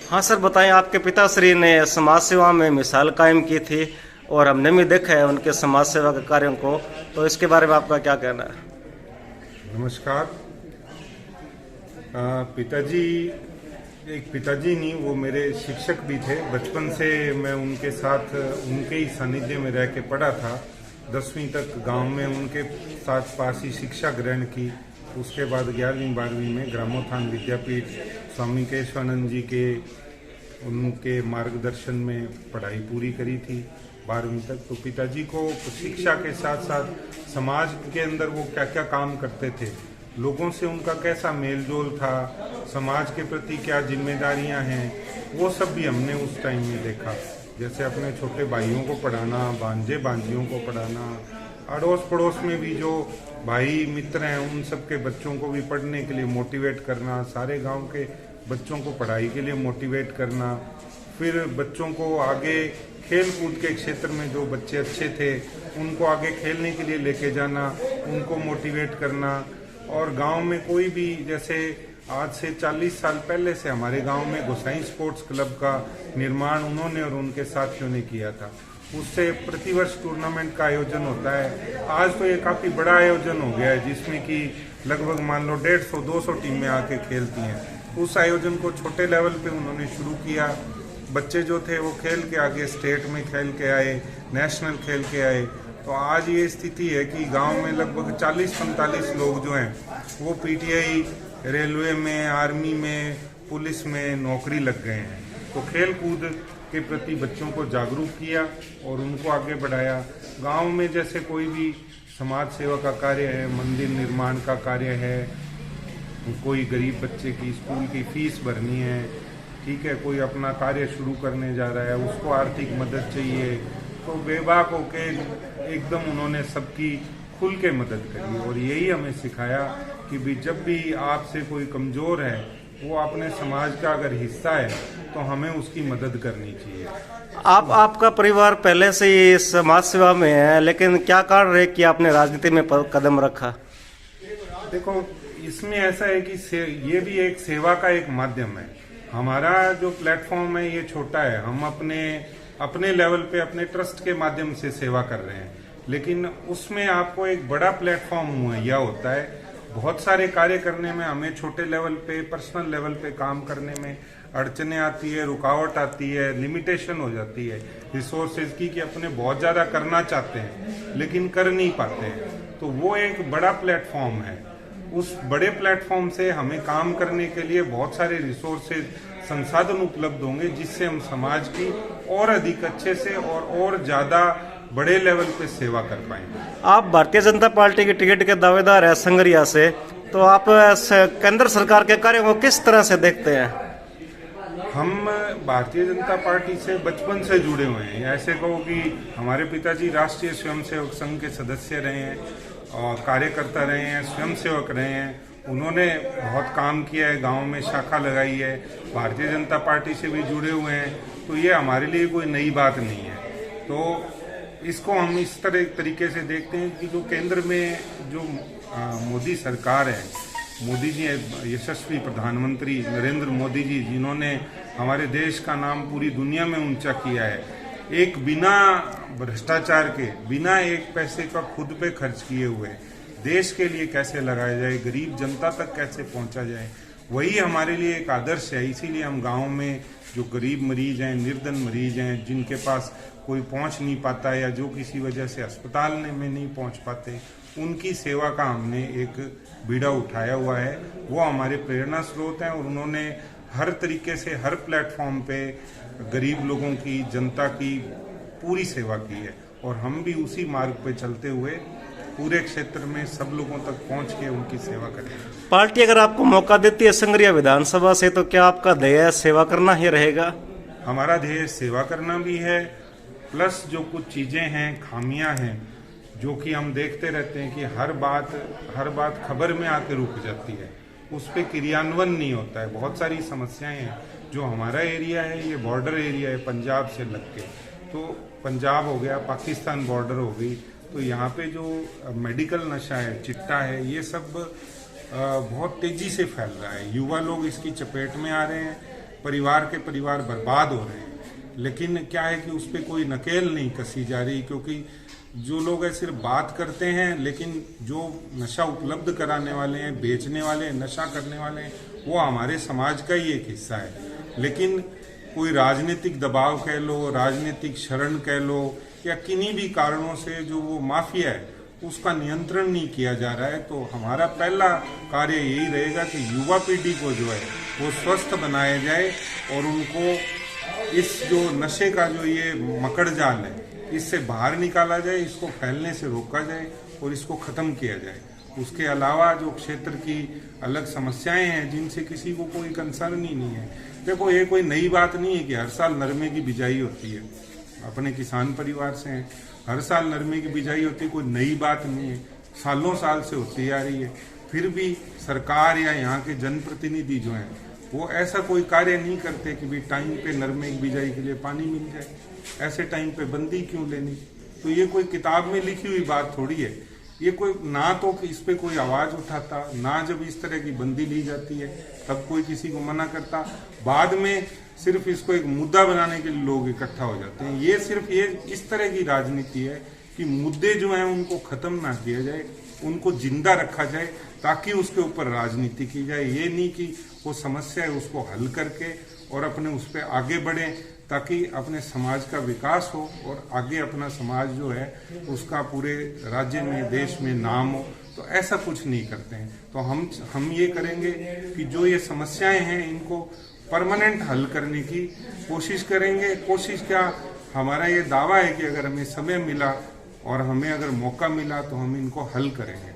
हाँ सर, बताएं। आपके पिताश्री ने समाज सेवा में मिसाल कायम की थी और हमने भी देखा है उनके समाज सेवा के कार्यों को, तो इसके बारे में आपका क्या कहना है? नमस्कार। पिताजी एक पिताजी नहीं, वो मेरे शिक्षक भी थे। बचपन से मैं उनके साथ उनके ही सानिध्य में रह के पढ़ा था। 10वीं तक गांव में उनके साथ पास ही शिक्षा ग्रहण की। उसके बाद 11वीं 12वीं में ग्रामोत्थान विद्यापीठ स्वामी केशवानंद जी के उनके मार्गदर्शन में पढ़ाई पूरी करी थी 12वीं तक। तो पिताजी को शिक्षा के साथ साथ समाज के अंदर वो क्या क्या काम करते थे, लोगों से उनका कैसा मेलजोल था, समाज के प्रति क्या जिम्मेदारियां हैं, वो सब भी हमने उस टाइम में देखा। जैसे अपने छोटे भाइयों को पढ़ाना, भांजे भांजियों को पढ़ाना, अड़ोस पड़ोस में भी जो भाई मित्र हैं उन सब के बच्चों को भी पढ़ने के लिए मोटिवेट करना, सारे गांव के बच्चों को पढ़ाई के लिए मोटिवेट करना। फिर बच्चों को आगे खेल कूद के क्षेत्र में जो बच्चे अच्छे थे उनको आगे खेलने के लिए लेके जाना, उनको मोटिवेट करना। और गांव में कोई भी, जैसे आज से 40 साल पहले से हमारे गांव में गोसाई स्पोर्ट्स क्लब का निर्माण उन्होंने और उनके साथियों ने किया था। उससे प्रतिवर्ष टूर्नामेंट का आयोजन होता है। आज तो ये काफी बड़ा आयोजन हो गया है जिसमें कि लगभग मान लो 150-200 टीमें आके खेलती हैं। उस आयोजन को छोटे लेवल पे उन्होंने शुरू किया। बच्चे जो थे वो खेल के आगे स्टेट में खेल के आए, नेशनल खेल के आए। तो आज ये स्थिति है कि गांव में लगभग 40-45 लोग जो हैं वो पीटीआई, रेलवे में, आर्मी में, पुलिस में नौकरी लग गए हैं। तो खेल कूद के प्रति बच्चों को जागरूक किया और उनको आगे बढ़ाया। गांव में जैसे कोई भी समाज सेवा का कार्य है, मंदिर निर्माण का कार्य है, कोई गरीब बच्चे की स्कूल की फीस भरनी है, ठीक है, कोई अपना कार्य शुरू करने जा रहा है, उसको आर्थिक मदद चाहिए, तो बेबाक होके एकदम उन्होंने सबकी खुल के मदद करी। और यही हमें सिखाया कि भी जब भी आपसे कोई कमजोर है, वो अपने समाज का अगर हिस्सा है तो हमें उसकी मदद करनी चाहिए। आपका परिवार पहले से ही समाज सेवा में है, लेकिन क्या कारण है कि आपने राजनीति में कदम रखा? देखो, इसमें ऐसा है कि ये भी एक सेवा का एक माध्यम है। हमारा जो प्लेटफॉर्म है ये छोटा है, हम अपने लेवल पे अपने ट्रस्ट के माध्यम से सेवा कर रहे हैं, लेकिन उसमें आपको एक बड़ा प्लेटफॉर्म मुहैया होता है। बहुत सारे कार्य करने में हमें छोटे लेवल पे, पर्सनल लेवल पे काम करने में अड़चने आती है, रुकावट आती है, लिमिटेशन हो जाती है रिसोर्सेज की, कि अपने बहुत ज्यादा करना चाहते हैं लेकिन कर नहीं पाते हैं। तो वो एक बड़ा प्लेटफॉर्म है। उस बड़े प्लेटफॉर्म से हमें काम करने के लिए बहुत सारे रिसोर्सेज, संसाधन उपलब्ध होंगे जिससे हम समाज की और अधिक अच्छे से और ज्यादा बड़े लेवल पे सेवा कर पाएंगे। आप भारतीय जनता पार्टी की टिकट के दावेदार है संगरिया से, तो आप केंद्र सरकार के कार्यों को किस तरह से देखते हैं? हम भारतीय जनता पार्टी से बचपन से जुड़े हुए हैं। ऐसे कहो कि हमारे पिताजी राष्ट्रीय स्वयंसेवक संघ के सदस्य रहे हैं और कार्यकर्ता रहे हैं, स्वयंसेवक रहे हैं। उन्होंने बहुत काम किया है, गांव में शाखा लगाई है, भारतीय जनता पार्टी से भी जुड़े हुए हैं। तो ये हमारे लिए कोई नई बात नहीं है। तो इसको हम इस तरीके से देखते हैं कि जो केंद्र में जो मोदी सरकार है, मोदी जी, यशस्वी प्रधानमंत्री नरेंद्र मोदी जी, जिन्होंने हमारे देश का नाम पूरी दुनिया में ऊंचा किया है, एक बिना भ्रष्टाचार के, बिना एक पैसे का खुद पे खर्च किए हुए देश के लिए कैसे लगाया जाए, गरीब जनता तक कैसे पहुंचा जाए, वही हमारे लिए एक आदर्श है। इसीलिए हम गांव में जो गरीब मरीज हैं, निर्धन मरीज हैं, जिनके पास कोई पहुंच नहीं पाता या जो किसी वजह से अस्पताल में नहीं पहुंच पाते, उनकी सेवा का हमने एक बीड़ा उठाया हुआ है। वो हमारे प्रेरणा स्रोत हैं और उन्होंने हर तरीके से, हर प्लेटफॉर्म पे गरीब लोगों की, जनता की पूरी सेवा की है और हम भी उसी मार्ग पे चलते हुए पूरे क्षेत्र में सब लोगों तक पहुंच के उनकी सेवा करेंगे। पार्टी अगर आपको मौका देती है संगरिया विधानसभा से, तो क्या आपका ध्येय सेवा करना ही रहेगा? हमारा ध्येय सेवा करना भी है, प्लस जो कुछ चीजें हैं, खामियां हैं, जो कि हम देखते रहते हैं कि हर बात खबर में आके रुक जाती है, उस पर क्रियान्वयन नहीं होता है। बहुत सारी समस्याएं हैं। जो हमारा एरिया है ये बॉर्डर एरिया है पंजाब से लग के, तो पंजाब हो गया, पाकिस्तान बॉर्डर हो गई, तो यहाँ पे जो मेडिकल नशा है, चिट्टा है, ये सब बहुत तेजी से फैल रहा है। युवा लोग इसकी चपेट में आ रहे हैं। परिवार के परिवार बर्बाद हो रहे हैं। लेकिन क्या है कि उस पर कोई नकेल नहीं कसी जा रही, क्योंकि जो लोग है सिर्फ बात करते हैं, लेकिन जो नशा उपलब्ध कराने वाले हैं, बेचने वाले हैं, नशा करने वाले हैं, वो हमारे समाज का ही एक हिस्सा है। लेकिन कोई राजनीतिक दबाव कह लो, राजनीतिक शरण कह लो, या किन्हीं भी कारणों से जो वो माफिया है उसका नियंत्रण नहीं किया जा रहा है। तो हमारा पहला कार्य यही रहेगा कि युवा पीढ़ी को जो है वो स्वस्थ बनाया जाए और उनको इस जो नशे का जो ये मकड़ जाल है इससे बाहर निकाला जाए, इसको फैलने से रोका जाए और इसको खत्म किया जाए। उसके अलावा जो क्षेत्र की अलग समस्याएं हैं जिनसे किसी को कोई कंसर्न ही नहीं है। देखो, ये कोई नई बात नहीं है कि हर साल नरमे की बिजाई होती है। अपने किसान परिवार से हैं, हर साल नरमे की बिजाई होती है, कोई नई बात नहीं है, सालों साल से होती आ रही है। फिर भी सरकार या यहाँ के जनप्रतिनिधि जो हैं वो ऐसा कोई कार्य नहीं करते कि भी टाइम पे नरमे की बिजाई के लिए पानी मिल जाए। ऐसे टाइम पे बंदी क्यों लेनी? तो ये कोई किताब में लिखी हुई बात थोड़ी है। ये कोई ना तो इस पे कोई आवाज उठाता, ना जब इस तरह की बंदी ली जाती है तब कोई किसी को मना करता। बाद में सिर्फ इसको एक मुद्दा बनाने के लिए लोग इकट्ठा हो जाते हैं। ये सिर्फ ये इस तरह की राजनीति है कि मुद्दे जो हैं उनको खत्म ना किया जाए, उनको जिंदा रखा जाए ताकि उसके ऊपर राजनीति की जाए। ये नहीं कि वो समस्या है उसको हल करके और अपने उस पर आगे बढ़े ताकि अपने समाज का विकास हो और आगे अपना समाज जो है उसका पूरे राज्य में, देश में नाम हो। तो ऐसा कुछ नहीं करते हैं। तो हम ये करेंगे कि जो ये समस्याएं हैं इनको परमानेंट हल करने की कोशिश करेंगे। कोशिश क्या, हमारा ये दावा है कि अगर हमें समय मिला और हमें अगर मौका मिला तो हम इनको हल करेंगे।